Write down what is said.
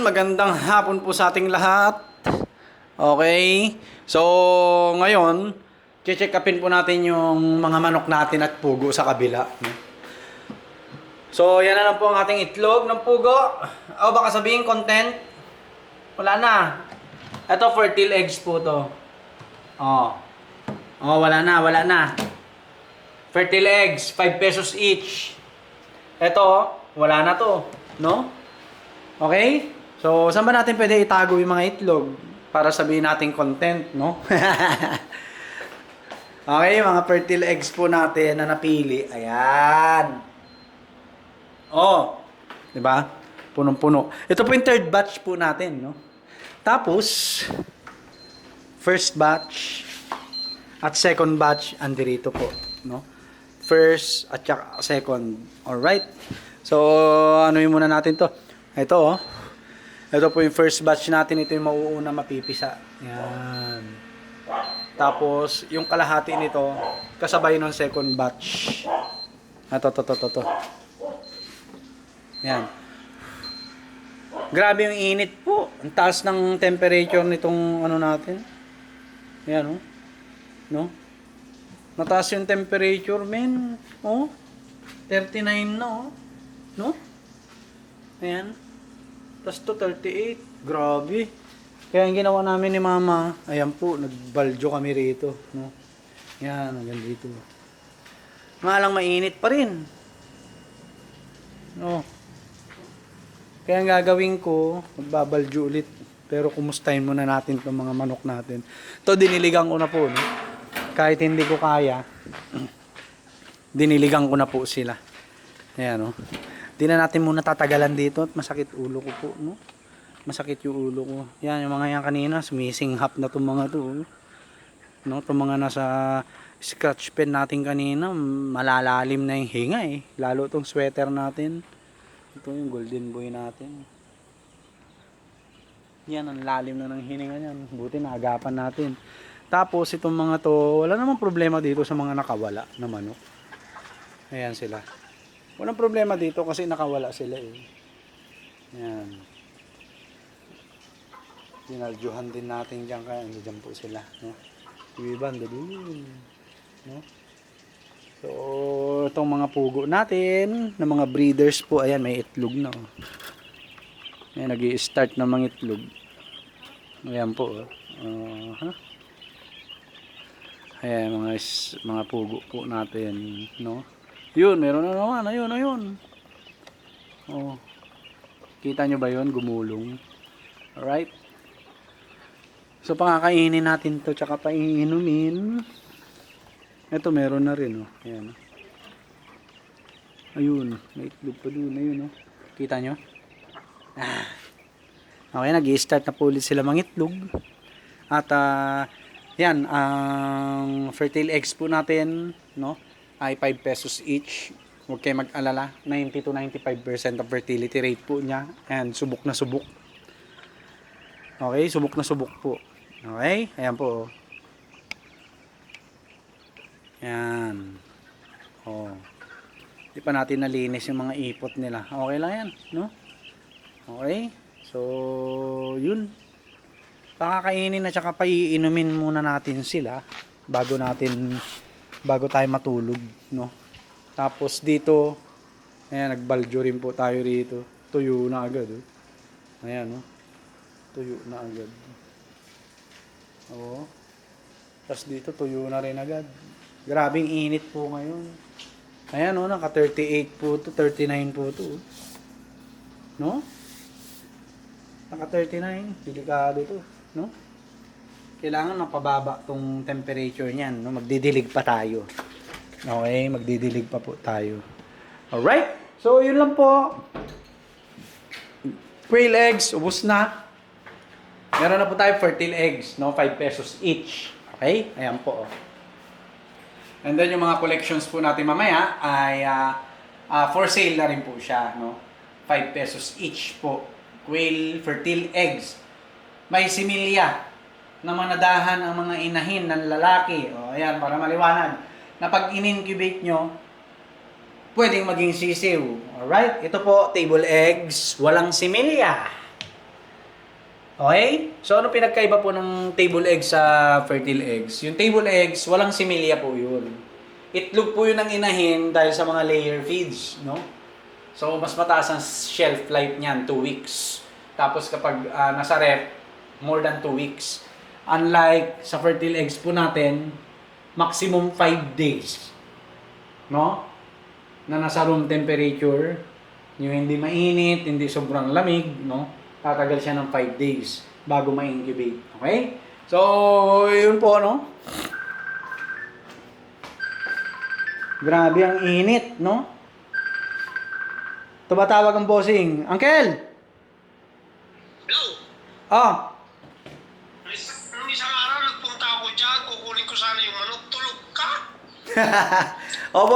magandang hapon po sa ating lahat. Okay? So, ngayon, check upin po natin yung mga manok natin at pugo sa kabila. No? So, yan na lang po ang ating itlog ng pugo. O, baka sabihin content. Wala na. Ito, fertile eggs po to. Oh. Oh, wala na. Fertile eggs, 5 pesos each. Ito, wala na to. No? Okay? So, saan ba natin pwede itago yung mga itlog para sabihin natin content, no? Okay, mga fertile eggs po natin na napili. Ayan. Oh, 'di ba? Punong-puno. Ito po yung third batch po natin, no? Tapos, first batch at second batch andirito po, no? First at saka second. All right? So, ano yung muna natin to? Ito, oh. Ito po yung first batch natin. Ito yung mauuna mapipisa. Yan. Tapos, yung kalahati nito, kasabay ng second batch. Ito. Yan. Grabe yung init po. Ang taas ng temperature nitong ano natin. Yan, oh. No? Mataas yung temperature, men. Oh. 39 na, oh. No? Ayan. Tapos to 38. Grabe. Kaya ang ginawa namin ni mama, ayan po, nagbaljo kami rito. No? Yan, hanggang dito. Nga lang mainit pa rin. No? Kaya ang gagawin ko, magbabaljo ulit. Pero kumustahin muna natin itong mga manok natin. Ito, diniligan ko na po. No? Kahit hindi ko kaya, diniligan ko na po sila. Ayan, no? Di na natin muna tatagalan dito at masakit ulo ko po, no? Masakit yung ulo ko. Yan, yung mga yan kanina, sumisinghap na itong mga to. No? Itong mga nasa scratch pen natin kanina, malalalim na yung hinga eh. Lalo itong sweater natin. Ito yung golden boy natin. Yan, ang lalim na ng hininga niyan. Buti naagapan natin. Tapos itong mga to, wala namang problema dito sa mga nakawala na manok. Ayan sila. Walang problema dito kasi nakawala sila eh. Yan. Dinaljuhan din natin dyan kaya dyan po sila. No? Iban, doon. No? So, itong mga pugo natin, ng mga breeders po, ayan, may itlog na. Oh. Ayan, nag-i-start na mga itlog. Ayan po. Huh? Ayan, mga pugo po natin. No? Yun, meron na naman. Ayun. Oh. Kita nyo ba yun? Gumulong. Alright. So, pakakainin natin to tsaka paiinumin. Ito, meron na rin. Oh. Ayan. Ayun. May itlog pa dun. Ayun. Oh. Kita nyo? Okay, nag-i-start na po ulit sila mangitlog. At, yan, ang fertile eggs po natin, no? Ay 5 pesos each. Huwag kayo mag-alala. 90 to 95% of fertility rate po niya. And subok na subok. Okay, subok na subok po. Okay, ayan po. Ayan. Oh. Di pa natin nalinis yung mga ipot nila. Okay lang yan, no? Okay. So, yun. Pakakainin na tsaka paiinumin muna natin sila bago tayo matulog, no? Tapos dito, ayan, nagbaljo rin po tayo rito. Tuyo na agad, oh. Ayan, no? Tuyo na agad. Oo. Tapos dito, tuyo na rin agad. Grabing init po ngayon. Ayan, no? Naka 38 po to, 39 po to. No? Naka 39. Delikado to, no? Kailangan mapababa tong temperature niyan, no? Magdidilig pa tayo. Okay, magdidilig pa po tayo. Alright, so yun lang po. Quail eggs, ubos na. Meron na po tayo fertile eggs, no? 5 pesos each. Okay, ayan po. And then yung mga collections po natin mamaya ay for sale na rin po siya, no? 5 pesos each po. Quail fertile eggs. May similya na manadahan ang mga inahin ng lalaki. O, ayan, para maliwanag. Na pag in-incubate nyo, pwedeng maging sisiw. Alright? Ito po, table eggs, walang similya. Okay? So, ano pinagkaiba po ng table eggs sa fertile eggs? Yung table eggs, walang similya po yun. Itlog po yun ang inahin dahil sa mga layer feeds, no? So, mas mataas ang shelf life niyan, 2 weeks. Tapos kapag nasa ref, more than 2 weeks. Unlike sa fertile eggs po natin, maximum 5 days. No? Na nasa room temperature, yung hindi mainit, hindi sobrang lamig, no? Tatagal siya ng 5 days bago ma-incubate. Okay? So, yun po, no? Grabe ang init, no? Tumatawag ang bossing. Uncle! Hello? Ah! Nung isang araw nagpunta ako dyan, kukunin ko sana yung manok. Tulog ka? Opo,